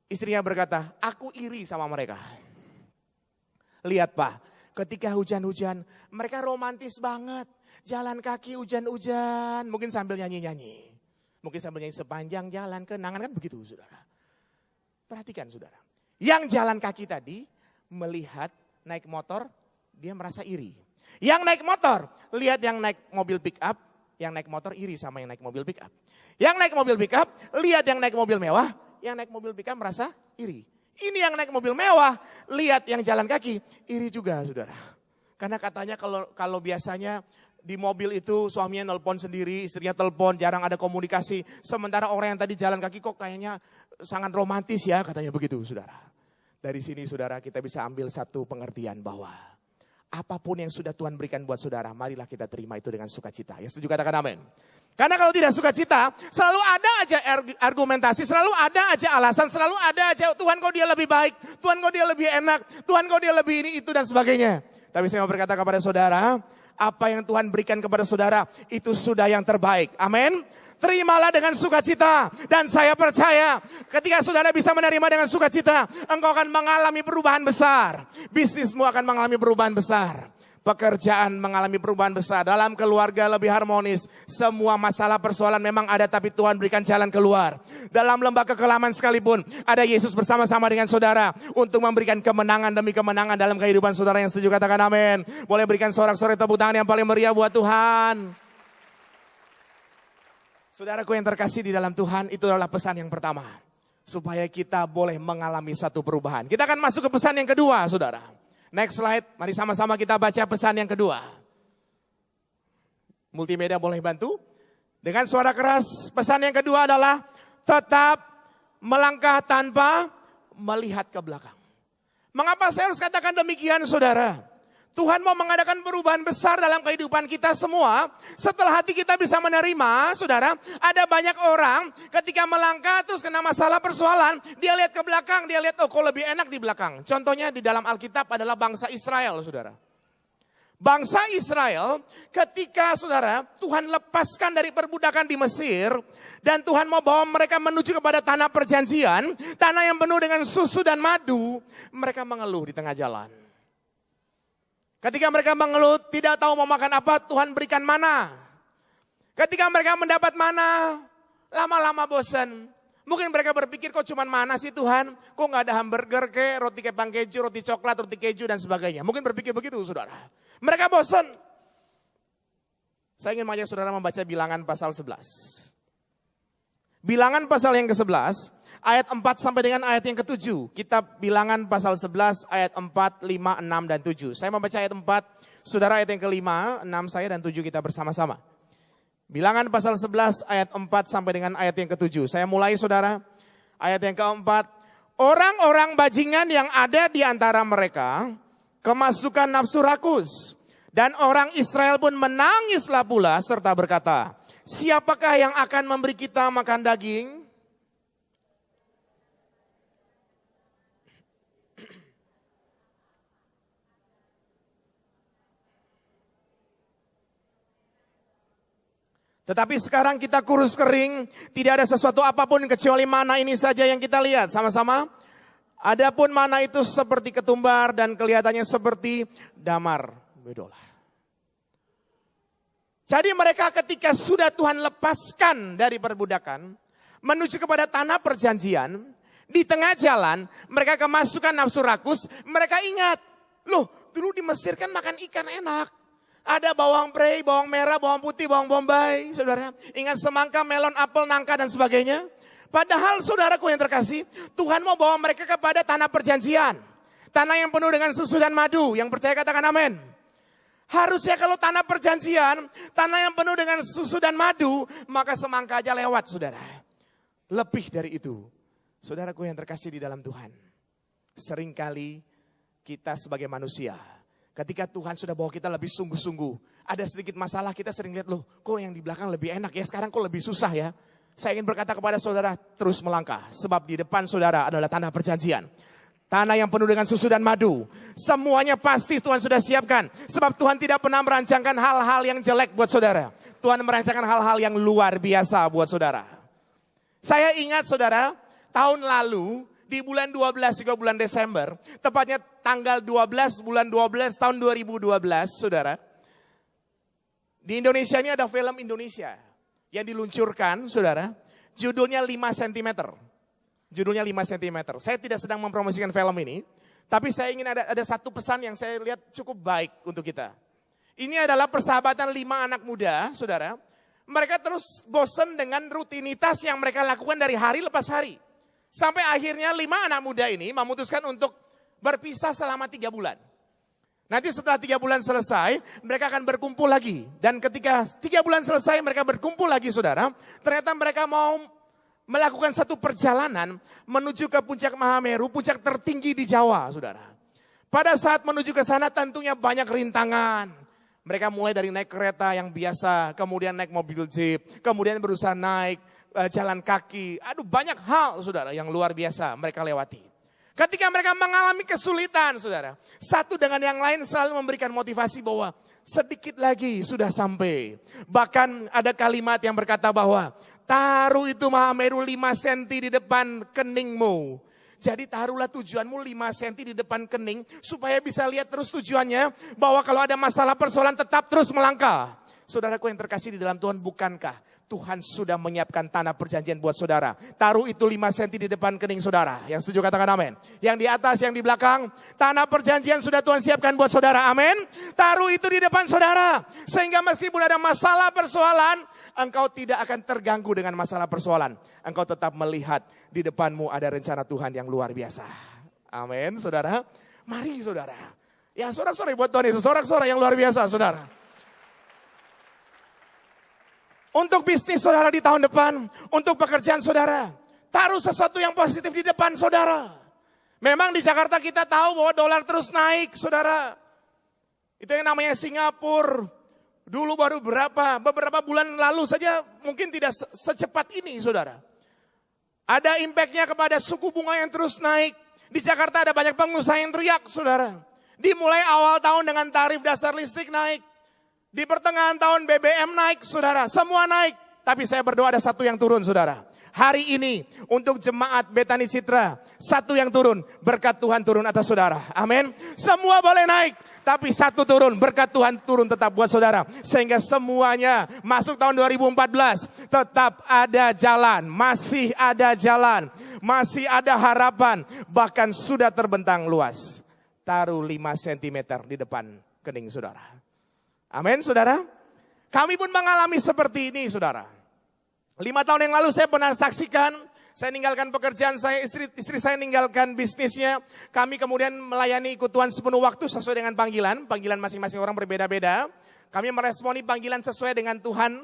Istrinya berkata, "Aku iri sama mereka." Lihat Pak, ketika hujan-hujan, mereka romantis banget. Jalan kaki hujan-hujan, mungkin sambil nyanyi-nyanyi. Mungkin sambil nyanyi sepanjang jalan kenangan, kan begitu saudara. Perhatikan saudara. Yang jalan kaki tadi melihat naik motor, dia merasa iri. Yang naik motor, lihat yang naik mobil pick up, yang naik motor iri sama yang naik mobil pick up. Yang naik mobil pick up, lihat yang naik mobil mewah, yang naik mobil pick up merasa iri. Ini yang naik mobil mewah, lihat yang jalan kaki, iri juga saudara. Karena katanya kalau biasanya di mobil itu suaminya nelpon sendiri, istrinya telepon, jarang ada komunikasi. Sementara orang yang tadi jalan kaki kok kayaknya sangat romantis ya, katanya begitu saudara. Dari sini saudara kita bisa ambil satu pengertian bahwa apapun yang sudah Tuhan berikan buat saudara, marilah kita terima itu dengan sukacita. Yang setuju katakan amin. Karena kalau tidak sukacita, selalu ada aja argumentasi, selalu ada aja alasan, selalu ada aja Tuhan kok dia lebih baik, Tuhan kok dia lebih enak, Tuhan kok dia lebih ini, itu dan sebagainya. Tapi saya mau berkata kepada saudara, apa yang Tuhan berikan kepada saudara, itu sudah yang terbaik. Amin. Terimalah dengan sukacita. Dan saya percaya ketika saudara bisa menerima dengan sukacita, engkau akan mengalami perubahan besar. Bisnismu akan mengalami perubahan besar. Pekerjaan mengalami perubahan besar. Dalam keluarga lebih harmonis. Semua masalah persoalan memang ada, tapi Tuhan berikan jalan keluar. Dalam lembah kekelaman sekalipun, ada Yesus bersama-sama dengan saudara untuk memberikan kemenangan demi kemenangan dalam kehidupan saudara. Yang setuju katakan amin. Boleh berikan sorak-sorai tepuk tangan yang paling meriah buat Tuhan. Saudaraku yang terkasih di dalam Tuhan, itu adalah pesan yang pertama. Supaya kita boleh mengalami satu perubahan. Kita akan masuk ke pesan yang kedua, saudara. Next slide, mari sama-sama kita baca pesan yang kedua. Multimedia boleh bantu? Dengan suara keras, pesan yang kedua adalah tetap melangkah tanpa melihat ke belakang. Mengapa saya harus katakan demikian saudara? Tuhan mau mengadakan perubahan besar dalam kehidupan kita semua. Setelah hati kita bisa menerima, saudara, ada banyak orang ketika melangkah terus kena masalah persoalan, dia lihat ke belakang, dia lihat, oh kok lebih enak di belakang. Contohnya di dalam Alkitab adalah bangsa Israel, saudara. Bangsa Israel ketika saudara Tuhan lepaskan dari perbudakan di Mesir dan Tuhan mau bawa mereka menuju kepada tanah perjanjian, tanah yang penuh dengan susu dan madu, mereka mengeluh di tengah jalan. Ketika mereka mengeluh tidak tahu mau makan apa, Tuhan berikan mana. Ketika mereka mendapat mana, lama-lama bosan. Mungkin mereka berpikir kok cuma mana sih Tuhan? Kok gak ada hamburger ke, roti kepang keju, roti coklat, roti keju dan sebagainya. Mungkin berpikir begitu saudara. Mereka bosan. Saya ingin mengajak saudara membaca Bilangan pasal 11. Bilangan pasal yang ke-11. Ayat 4 sampai dengan ayat yang ke-7. Kitab Bilangan pasal 11 ayat 4, 5, 6, dan 7. Saya membaca ayat 4, saudara ayat yang ke-5, 6 saya dan 7 kita bersama-sama. Bilangan pasal 11 ayat 4 sampai dengan ayat yang ke-7. Saya mulai saudara. Ayat yang ke-4. Orang-orang bajingan yang ada di antara mereka kemasukan nafsu rakus. Dan orang Israel pun menangislah pula serta berkata, siapakah yang akan memberi kita makan daging? Tetapi sekarang kita kurus kering, tidak ada sesuatu apapun kecuali mana ini saja yang kita lihat sama-sama. Adapun mana itu seperti ketumbar dan kelihatannya seperti damar bedolah. Jadi mereka ketika sudah Tuhan lepaskan dari perbudakan, menuju kepada tanah perjanjian, di tengah jalan mereka kemasukan nafsu rakus, mereka ingat, loh dulu di Mesir kan makan ikan enak. Ada bawang prei, bawang merah, bawang putih, bawang bombay, saudara. Ingat semangka, melon, apel, nangka dan sebagainya. Padahal saudaraku yang terkasih, Tuhan mau bawa mereka kepada tanah perjanjian. Tanah yang penuh dengan susu dan madu. Yang percaya katakan amin. Harusnya kalau tanah perjanjian, tanah yang penuh dengan susu dan madu, maka semangka aja lewat saudara. Lebih dari itu, saudaraku yang terkasih di dalam Tuhan. Seringkali kita sebagai manusia, ketika Tuhan sudah bawa kita lebih sungguh-sungguh, ada sedikit masalah kita sering lihat, loh kok yang di belakang lebih enak ya, sekarang kok lebih susah ya. Saya ingin berkata kepada saudara, terus melangkah. Sebab di depan saudara adalah tanah perjanjian. Tanah yang penuh dengan susu dan madu. Semuanya pasti Tuhan sudah siapkan. Sebab Tuhan tidak pernah merancangkan hal-hal yang jelek buat saudara. Tuhan merancangkan hal-hal yang luar biasa buat saudara. Saya ingat saudara, tahun lalu di bulan 12 juga bulan Desember, tepatnya tanggal 12 bulan 12 tahun 2012, saudara. Di Indonesia ini ada film Indonesia yang diluncurkan, saudara, judulnya 5 cm. Judulnya 5 cm. Saya tidak sedang mempromosikan film ini, tapi saya ingin ada satu pesan yang saya lihat cukup baik untuk kita. Ini adalah persahabatan 5 anak muda, saudara. Mereka terus bosan dengan rutinitas yang mereka lakukan dari hari lepas hari. Sampai akhirnya 5 anak muda ini memutuskan untuk berpisah selama 3 bulan. Nanti setelah 3 bulan selesai, mereka akan berkumpul lagi. Dan ketika 3 bulan selesai mereka berkumpul lagi, saudara. Ternyata mereka mau melakukan satu perjalanan menuju ke puncak Mahameru, puncak tertinggi di Jawa, saudara. Pada saat menuju ke sana tentunya banyak rintangan. Mereka mulai dari naik kereta yang biasa, kemudian naik mobil jeep, kemudian berusaha naik jalan kaki. Aduh, banyak hal, saudara, yang luar biasa mereka lewati. Ketika mereka mengalami kesulitan, saudara, satu dengan yang lain selalu memberikan motivasi bahwa sedikit lagi sudah sampai. Bahkan ada kalimat yang berkata bahwa taruh itu Mahameru 5 cm di depan keningmu. Jadi taruhlah tujuanmu 5 cm di depan kening supaya bisa lihat terus tujuannya bahwa kalau ada masalah persoalan tetap terus melangkah. Saudaraku yang terkasih di dalam Tuhan, bukankah Tuhan sudah menyiapkan tanah perjanjian buat saudara? Taruh itu 5 cm di depan kening saudara. Yang setuju katakan amin. Yang di atas, yang di belakang, tanah perjanjian sudah Tuhan siapkan buat saudara. Amin. Taruh itu di depan saudara. Sehingga meskipun ada masalah persoalan, engkau tidak akan terganggu dengan masalah persoalan. Engkau tetap melihat di depanmu ada rencana Tuhan yang luar biasa. Amin, saudara. Mari, saudara. Ya, sorak-sorai buat Tuhan Yesus. Sorak-sorai yang luar biasa, saudara. Untuk bisnis saudara di tahun depan, untuk pekerjaan saudara, taruh sesuatu yang positif di depan saudara. Memang di Jakarta kita tahu bahwa dolar terus naik, saudara. Itu yang namanya Singapura. Dulu baru beberapa bulan lalu saja mungkin tidak secepat ini, saudara. Ada impactnya kepada suku bunga yang terus naik. Di Jakarta ada banyak pengusaha yang teriak, saudara. Dimulai awal tahun dengan tarif dasar listrik naik. Di pertengahan tahun BBM naik, saudara. Semua naik. Tapi saya berdoa ada satu yang turun, saudara. Hari ini untuk jemaat Betani Citra, satu yang turun, berkat Tuhan turun atas saudara. Amin. Semua boleh naik, tapi satu turun, berkat Tuhan turun tetap buat saudara. Sehingga semuanya masuk tahun 2014, tetap ada jalan, masih ada jalan, masih ada harapan, bahkan sudah terbentang luas. Taruh 5 cm di depan kening saudara. Amin, saudara. Kami pun mengalami seperti ini, saudara. 5 tahun yang lalu saya pernah saksikan, saya ninggalkan pekerjaan saya, istri saya ninggalkan bisnisnya. Kami kemudian melayani ikut Tuhan sepenuh waktu sesuai dengan panggilan masing-masing orang berbeda-beda. Kami meresponi panggilan sesuai dengan Tuhan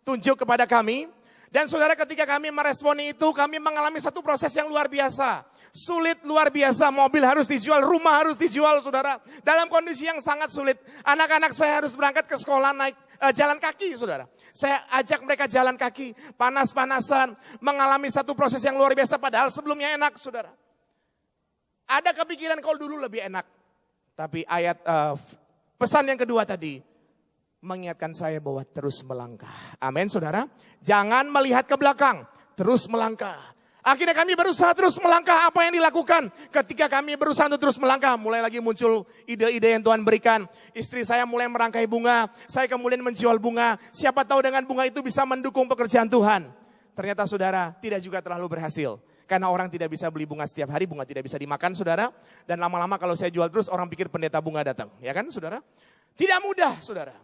tunjuk kepada kami. Dan saudara, ketika kami meresponi itu, kami mengalami satu proses yang luar biasa. Sulit luar biasa, mobil harus dijual, rumah harus dijual, saudara. Dalam kondisi yang sangat sulit. Anak-anak saya harus berangkat ke sekolah naik jalan kaki, saudara. Saya ajak mereka jalan kaki, panas-panasan, mengalami satu proses yang luar biasa. Padahal sebelumnya enak, saudara. Ada kepikiran kalau dulu lebih enak. Tapi ayat pesan yang kedua tadi mengingatkan saya bahwa terus melangkah. Amin, saudara. Jangan melihat ke belakang, terus melangkah. Akhirnya kami berusaha terus melangkah. Apa yang dilakukan ketika kami berusaha untuk terus melangkah? Mulai lagi muncul ide-ide yang Tuhan berikan. Istri saya mulai merangkai bunga. Saya kemudian menjual bunga. Siapa tahu dengan bunga itu bisa mendukung pekerjaan Tuhan. Ternyata saudara, tidak juga terlalu berhasil. Karena orang tidak bisa beli bunga setiap hari, bunga tidak bisa dimakan, saudara. Dan lama-lama kalau saya jual terus, orang pikir pendeta bunga datang. Ya kan, saudara? Tidak mudah, saudara.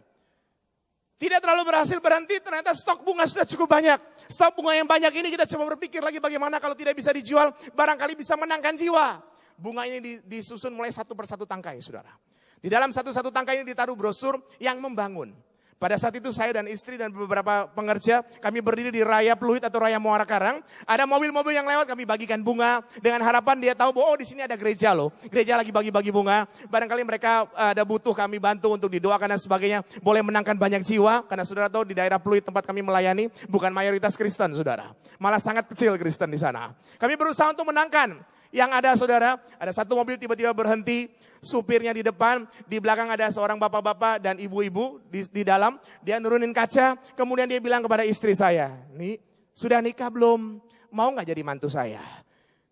Tidak terlalu berhasil berhenti, ternyata stok bunga sudah cukup banyak. Stok bunga yang banyak ini kita coba berpikir lagi bagaimana kalau tidak bisa dijual, barangkali bisa menangkan jiwa. Bunga ini disusun mulai satu persatu tangkai, saudara. Di dalam satu-satu tangkai ini ditaruh brosur yang membangun. Pada saat itu saya dan istri dan beberapa pengerja, kami berdiri di Raya Pluit atau Raya Muara Karang. Ada mobil-mobil yang lewat, kami bagikan bunga. Dengan harapan dia tahu bahwa di sini ada gereja loh. Gereja lagi bagi-bagi bunga. Barangkali mereka ada butuh kami bantu untuk didoakan dan sebagainya. Boleh menangkan banyak jiwa. Karena saudara tahu di daerah Pluit tempat kami melayani, bukan mayoritas Kristen, saudara. Malah sangat kecil Kristen di sana. Kami berusaha untuk menangkan. Yang ada saudara, ada satu mobil tiba-tiba berhenti, supirnya di depan, di belakang ada seorang bapak-bapak dan ibu-ibu di dalam. Dia nurunin kaca, kemudian dia bilang kepada istri saya, "Nih, sudah nikah belum? Mau gak jadi mantu saya?"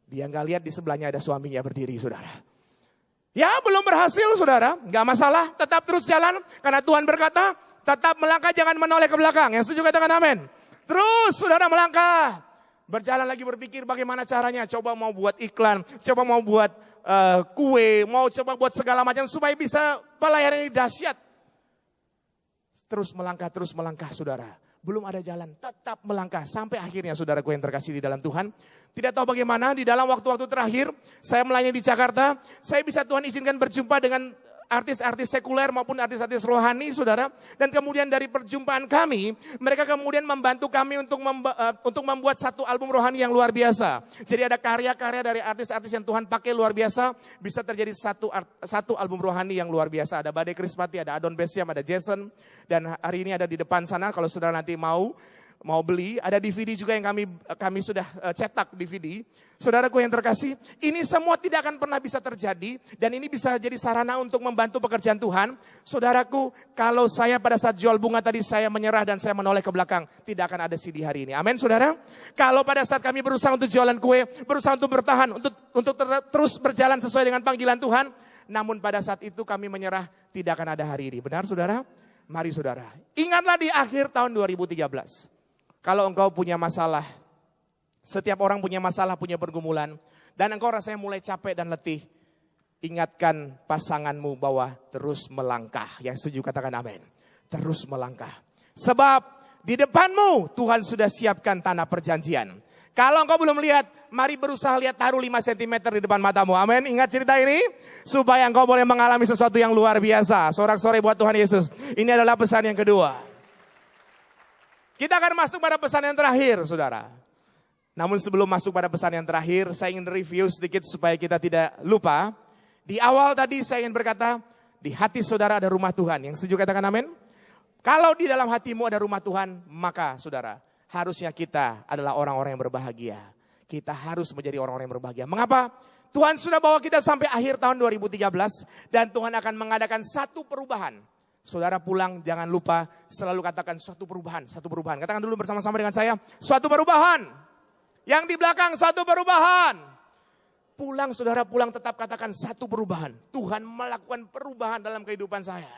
Dia nggak lihat di sebelahnya ada suaminya berdiri, saudara. Ya belum berhasil saudara, nggak masalah, tetap terus jalan. Karena Tuhan berkata, tetap melangkah jangan menoleh ke belakang. Yang setuju katakan amin. Terus saudara melangkah. Berjalan lagi berpikir bagaimana caranya. Coba mau buat iklan, coba mau buat kue, mau coba buat segala macam supaya bisa pelayanan ini dahsyat. Terus melangkah saudara. Belum ada jalan, tetap melangkah. Sampai akhirnya saudaraku yang terkasih di dalam Tuhan. Tidak tahu bagaimana di dalam waktu-waktu terakhir, saya melayani di Jakarta, saya bisa Tuhan izinkan berjumpa dengan artis-artis sekuler maupun artis-artis rohani saudara. Dan kemudian dari perjumpaan kami, mereka kemudian membantu kami untuk membuat satu album rohani yang luar biasa. Jadi ada karya-karya dari artis-artis yang Tuhan pakai luar biasa, bisa terjadi satu album rohani yang luar biasa. Ada Badai Krispati, ada Adon Besiam, ada Jason. Dan hari ini ada di depan sana kalau saudara nanti mau beli, ada DVD juga yang kami sudah cetak DVD. Saudaraku yang terkasih, ini semua tidak akan pernah bisa terjadi dan ini bisa jadi sarana untuk membantu pekerjaan Tuhan. Saudaraku, kalau saya pada saat jual bunga tadi saya menyerah dan saya menoleh ke belakang, tidak akan ada CD hari ini. Amin saudara. Kalau pada saat kami berusaha untuk jualan kue, berusaha untuk bertahan, untuk terus berjalan sesuai dengan panggilan Tuhan, namun pada saat itu kami menyerah, tidak akan ada hari ini. Benar saudara? Mari saudara, ingatlah di akhir tahun 2013. Kalau engkau punya masalah, setiap orang punya masalah, punya pergumulan, dan engkau rasanya mulai capek dan letih, ingatkan pasanganmu bahwa terus melangkah. Yang setuju katakan amin. Terus melangkah. Sebab di depanmu Tuhan sudah siapkan tanah perjanjian. Kalau engkau belum lihat, mari berusaha lihat, taruh 5 cm di depan matamu. Amin. Ingat cerita ini supaya engkau boleh mengalami sesuatu yang luar biasa. Sorak-sorai buat Tuhan Yesus. Ini adalah pesan yang kedua. Kita akan masuk pada pesan yang terakhir, saudara. Namun sebelum masuk pada pesan yang terakhir, saya ingin review sedikit supaya kita tidak lupa. Di awal tadi saya ingin berkata, di hati saudara ada rumah Tuhan. Yang setuju katakan amin. Kalau di dalam hatimu ada rumah Tuhan, maka saudara, harusnya kita adalah orang-orang yang berbahagia. Kita harus menjadi orang-orang yang berbahagia. Mengapa? Tuhan sudah bawa kita sampai akhir tahun 2013 dan Tuhan akan mengadakan satu perubahan. Saudara pulang jangan lupa selalu katakan suatu perubahan. Katakan dulu bersama-sama dengan saya, suatu perubahan. Yang di belakang suatu perubahan. Pulang saudara pulang tetap katakan satu perubahan. Tuhan melakukan perubahan dalam kehidupan saya.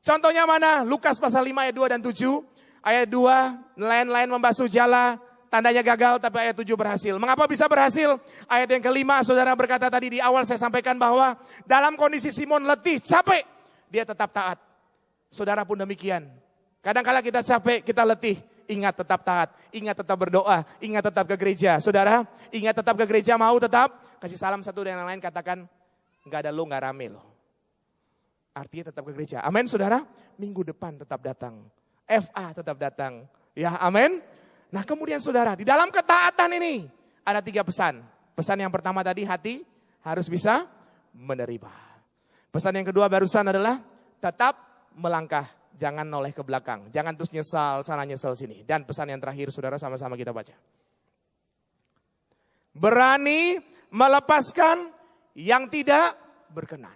Contohnya mana? Lukas pasal 5 ayat 2 dan 7. Ayat 2, nelayan-nelayan membasuh jala, tandanya gagal tapi ayat 7 berhasil. Mengapa bisa berhasil? Ayat yang kelima saudara berkata tadi di awal saya sampaikan bahwa dalam kondisi Simon letih, capek, dia tetap taat. Saudara pun demikian. Kadang-kala kita capek, kita letih. Ingat tetap taat, ingat tetap berdoa, ingat tetap ke gereja. Saudara, ingat tetap ke gereja, mau tetap. Kasih salam satu dengan yang lain, katakan, enggak ada lo, enggak rame lo. Artinya tetap ke gereja. Amin saudara, minggu depan tetap datang. FA tetap datang. Ya amin. Nah kemudian saudara, di dalam ketaatan ini ada 3 pesan. Pesan yang pertama tadi, hati harus bisa menerima. Pesan yang kedua barusan adalah tetap melangkah, jangan noleh ke belakang. Jangan terus nyesal sana nyesal sini. Dan pesan yang terakhir saudara sama-sama kita baca. Berani melepaskan yang tidak berkenan.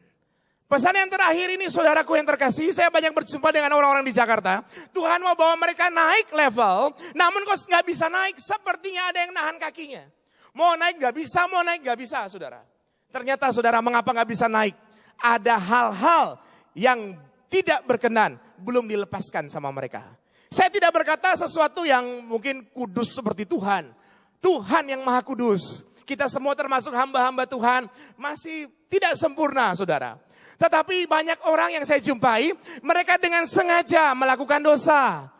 Pesan yang terakhir ini saudaraku yang terkasih, saya banyak berjumpa dengan orang-orang di Jakarta. Tuhan mau bawa mereka naik level, namun kok nggak bisa naik, sepertinya ada yang nahan kakinya. Mau naik nggak bisa, mau naik nggak bisa saudara. Ternyata saudara mengapa nggak bisa naik? Ada hal-hal yang tidak berkenan, belum dilepaskan sama mereka. Saya tidak berkata sesuatu yang mungkin kudus seperti Tuhan. Tuhan yang maha kudus. Kita semua termasuk hamba-hamba Tuhan, masih tidak sempurna saudara. Tetapi banyak orang yang saya jumpai, mereka dengan sengaja melakukan dosa.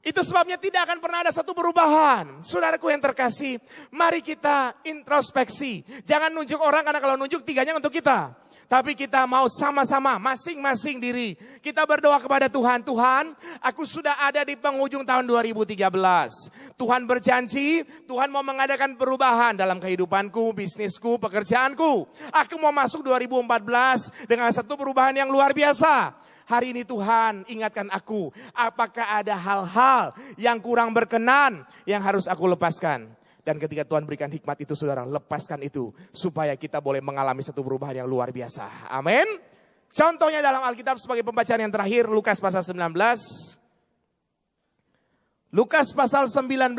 Itu sebabnya tidak akan pernah ada satu perubahan. Saudaraku yang terkasih, mari kita introspeksi. Jangan nunjuk orang, karena kalau nunjuk 3-nya untuk kita. Tapi kita mau sama-sama, masing-masing diri. Kita berdoa kepada Tuhan. Tuhan, aku sudah ada di penghujung tahun 2013. Tuhan berjanji, Tuhan mau mengadakan perubahan dalam kehidupanku, bisnisku, pekerjaanku. Aku mau masuk 2014 dengan satu perubahan yang luar biasa. Hari ini Tuhan ingatkan aku, apakah ada hal-hal yang kurang berkenan yang harus aku lepaskan. Dan ketika Tuhan berikan hikmat itu saudara, lepaskan itu. Supaya kita boleh mengalami satu perubahan yang luar biasa. Amin. Contohnya dalam Alkitab sebagai pembacaan yang terakhir, Lukas pasal 19. Lukas pasal 19.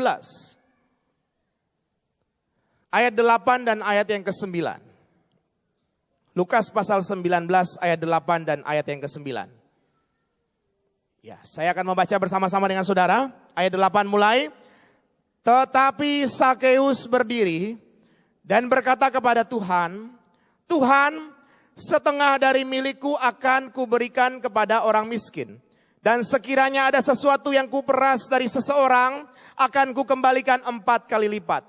ayat 8 dan ayat yang ke-9. Lukas pasal 19 ayat 8 dan ayat yang ke-9. Ya, saya akan membaca bersama-sama dengan saudara. Ayat 8 mulai. Tetapi Sakeus berdiri dan berkata kepada Tuhan, Tuhan, setengah dari milikku akan kuberikan kepada orang miskin. Dan sekiranya ada sesuatu yang kuperas dari seseorang, akan kukembalikan 4 kali lipat.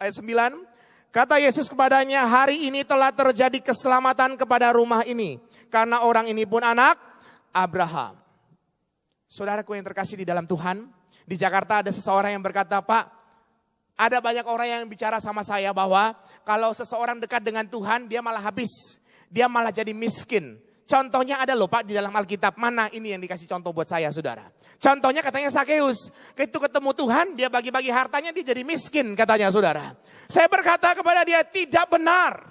Ayat 9. Kata Yesus kepadanya, hari ini telah terjadi keselamatan kepada rumah ini. Karena orang ini pun anak Abraham. Saudaraku yang terkasih di dalam Tuhan, di Jakarta ada seseorang yang berkata, Pak, ada banyak orang yang bicara sama saya bahwa kalau seseorang dekat dengan Tuhan, dia malah habis. Dia malah jadi miskin. Contohnya ada loh Pak di dalam Alkitab. Mana ini yang dikasih contoh buat saya saudara. Contohnya katanya Sakeus. Ketika ketemu Tuhan dia bagi-bagi hartanya dia jadi miskin katanya saudara. Saya berkata kepada dia tidak benar.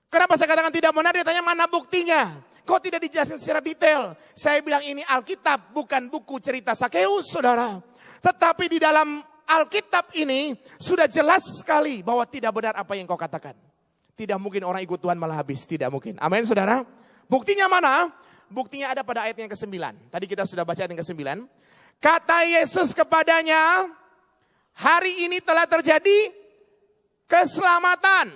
Kenapa saya katakan tidak benar? Dia tanya mana buktinya. Kok tidak dijelaskan secara detail. Saya bilang ini Alkitab bukan buku cerita Sakeus saudara. Tetapi di dalam Alkitab ini sudah jelas sekali bahwa tidak benar apa yang kau katakan. Tidak mungkin orang ikut Tuhan malah habis. Tidak mungkin. Amin saudara. Buktinya mana? Buktinya ada pada ayat yang ke-9. Tadi kita sudah baca ayat yang ke-9. Kata Yesus kepadanya, hari ini telah terjadi keselamatan.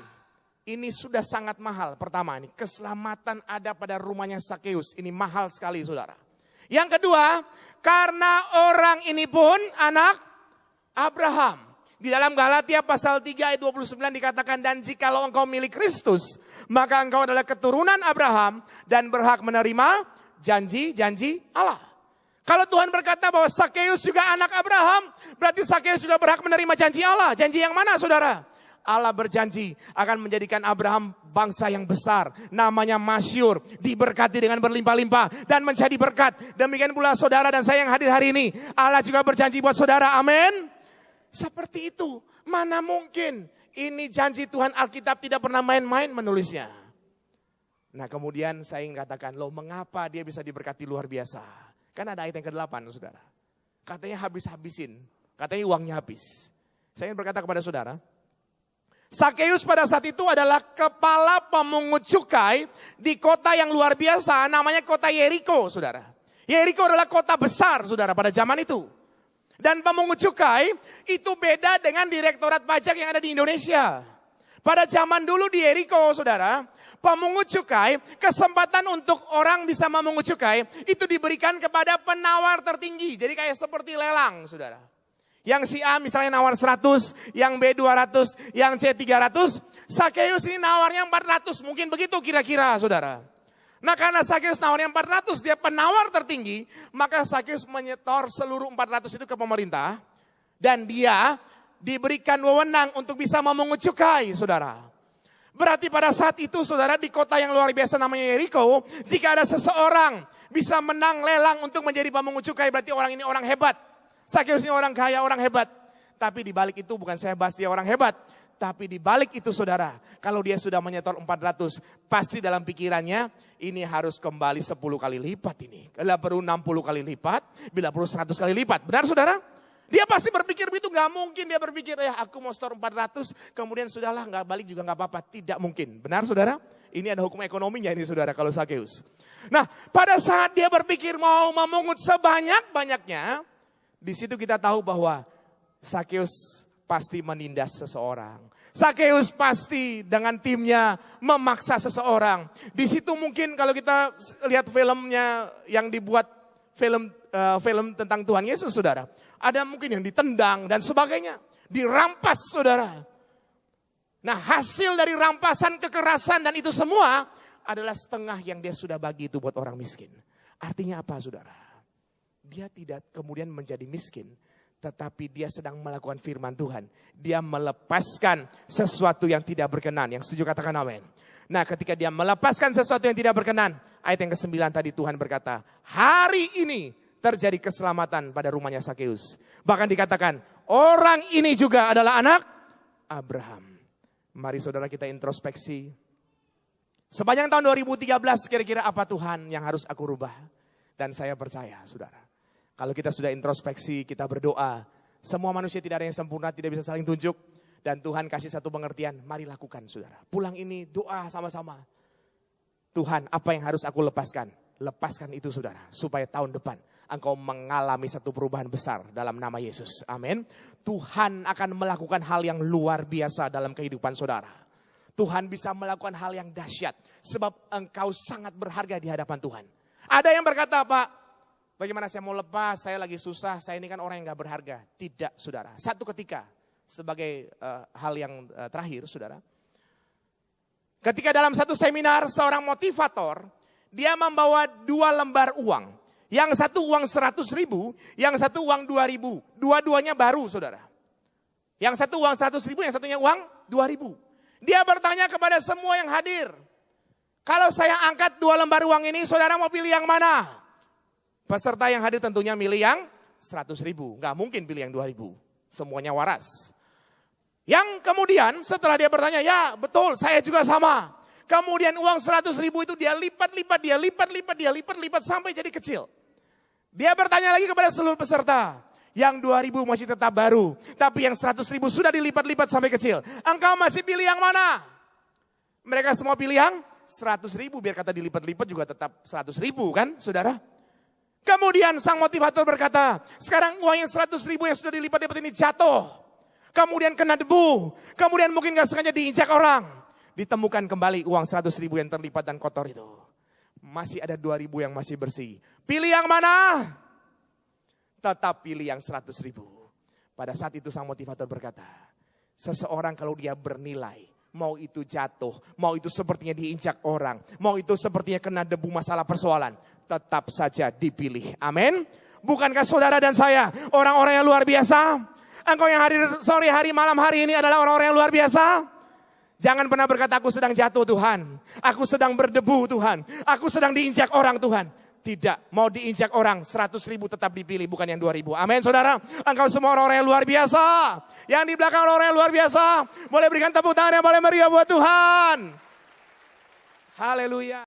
Ini sudah sangat mahal. Pertama ini, keselamatan ada pada rumahnya Sakeus. Ini mahal sekali saudara. Yang kedua, karena orang ini pun anak Abraham. Di dalam Galatia pasal 3 ayat 29 dikatakan, dan jikalau engkau milik Kristus, maka engkau adalah keturunan Abraham dan berhak menerima janji-janji Allah. Kalau Tuhan berkata bahwa Sakeus juga anak Abraham, berarti Sakeus juga berhak menerima janji Allah. Janji yang mana saudara? Allah berjanji akan menjadikan Abraham bangsa yang besar, namanya masyhur, diberkati dengan berlimpah-limpah dan menjadi berkat. Demikian pula saudara dan saya yang hadir hari ini, Allah juga berjanji buat saudara, amin. Seperti itu, mana mungkin ini janji Tuhan. Alkitab tidak pernah main-main menulisnya. Nah kemudian saya ingin katakan, loh mengapa dia bisa diberkati luar biasa? Kan ada ayat yang ke-8 saudara. Katanya habis-habisin, katanya uangnya habis. Saya ingin berkata kepada saudara, Sakeus pada saat itu adalah kepala pemungut cukai di kota yang luar biasa, namanya kota Yeriko saudara. Yeriko adalah kota besar saudara pada zaman itu. Dan pemungut cukai itu beda dengan direktorat pajak yang ada di Indonesia. Pada zaman dulu di Yeriko saudara, pemungut cukai, kesempatan untuk orang bisa memungut cukai itu diberikan kepada penawar tertinggi. Jadi kayak seperti lelang saudara. Yang si A misalnya nawar 100, yang B 200, yang C 300. Sakeus ini nawarnya 400, mungkin begitu kira-kira saudara. Nah karena Sakeus nawarnya 400, dia penawar tertinggi, maka Sakeus menyetor seluruh 400 itu ke pemerintah. Dan dia diberikan wewenang untuk bisa memungut cukai, saudara. Berarti pada saat itu, saudara, di kota yang luar biasa namanya Yeriko, jika ada seseorang bisa menang lelang untuk menjadi pemungut cukai, berarti orang ini orang hebat. Sakeus ini orang kaya, orang hebat. Tapi di balik itu bukan saya bahas dia orang hebat. Tapi di balik itu saudara, kalau dia sudah menyetor 400, pasti dalam pikirannya ini harus kembali 10 kali lipat ini. Bila perlu 60 kali lipat, bila perlu 100 kali lipat. Benar saudara? Dia pasti berpikir begitu, gak mungkin dia berpikir, ya aku mau setor 400, kemudian sudahlah gak balik juga gak apa-apa. Tidak mungkin. Benar saudara? Ini ada hukum ekonominya ini saudara kalau Sakeus. Nah pada saat dia berpikir mau memungut sebanyak-banyaknya, di situ kita tahu bahwa Sakeus pasti menindas seseorang. Sakeus pasti dengan timnya memaksa seseorang. Di situ mungkin kalau kita lihat filmnya yang dibuat film tentang Tuhan Yesus saudara. Ada mungkin yang ditendang dan sebagainya. Dirampas saudara. Nah hasil dari rampasan, kekerasan dan itu semua adalah setengah yang dia sudah bagi itu buat orang miskin. Artinya apa saudara? Dia tidak kemudian menjadi miskin. Tetapi dia sedang melakukan firman Tuhan. Dia melepaskan sesuatu yang tidak berkenan. Yang setuju katakan amin. Nah ketika dia melepaskan sesuatu yang tidak berkenan. Ayat yang ke-9 tadi Tuhan berkata. Hari ini terjadi keselamatan pada rumahnya Sakeus. Bahkan dikatakan orang ini juga adalah anak Abraham. Mari saudara kita introspeksi. Sepanjang tahun 2013 kira-kira apa Tuhan yang harus aku rubah. Dan saya percaya saudara. Kalau kita sudah introspeksi, kita berdoa. Semua manusia tidak ada yang sempurna, tidak bisa saling tunjuk. Dan Tuhan kasih satu pengertian, mari lakukan saudara. Pulang ini doa sama-sama. Tuhan, apa yang harus aku lepaskan? Lepaskan itu saudara, supaya tahun depan engkau mengalami satu perubahan besar dalam nama Yesus. Amin. Tuhan akan melakukan hal yang luar biasa dalam kehidupan saudara. Tuhan bisa melakukan hal yang dahsyat, sebab engkau sangat berharga di hadapan Tuhan. Ada yang berkata, Pak, bagaimana saya mau lepas, saya lagi susah, saya ini kan orang yang gak berharga. Tidak saudara, satu ketika sebagai hal yang terakhir saudara. Ketika dalam satu seminar seorang motivator, dia membawa 2 lembar uang. Yang satu uang 100.000, yang satu uang 2.000. Dua-duanya baru saudara. Yang satu uang 100.000, yang satunya uang 2.000. Dia bertanya kepada semua yang hadir. Kalau saya angkat 2 lembar uang ini, saudara mau pilih yang mana? Peserta yang hadir tentunya milih yang 100.000. Gak mungkin pilih yang 2.000. Semuanya waras. Yang kemudian setelah dia bertanya, ya betul saya juga sama. Kemudian uang 100.000 itu dia lipat sampai jadi kecil. Dia bertanya lagi kepada seluruh peserta. Yang 2.000 masih tetap baru. Tapi yang 100.000 sudah dilipat-lipat sampai kecil. Engkau masih pilih yang mana? Mereka semua pilih yang 100.000. Biar kata dilipat-lipat juga tetap 100.000 kan saudara. Kemudian sang motivator berkata, sekarang uang yang 100.000 yang sudah dilipat-lipat ini jatuh. Kemudian kena debu, kemudian mungkin gak sengaja diinjak orang. Ditemukan kembali uang 100.000 yang terlipat dan kotor itu. Masih ada 2.000 yang masih bersih. Pilih yang mana? Tetap pilih yang 100.000. Pada saat itu sang motivator berkata, seseorang kalau dia bernilai, mau itu jatuh, mau itu sepertinya diinjak orang, mau itu sepertinya kena debu masalah persoalan, tetap saja dipilih. Amin. Bukankah saudara dan saya orang-orang yang luar biasa? Engkau yang hadir sore hari, malam hari ini adalah orang-orang yang luar biasa. Jangan pernah berkata, aku sedang jatuh Tuhan. Aku sedang berdebu Tuhan. Aku sedang diinjak orang Tuhan. Tidak, mau diinjak orang 100.000 tetap dipilih, bukan yang 2.000. Amin saudara. Engkau semua orang-orang yang luar biasa. Yang di belakang orang-orang yang luar biasa. Boleh berikan tepuk tangan yang paling meriah buat Tuhan. Haleluya.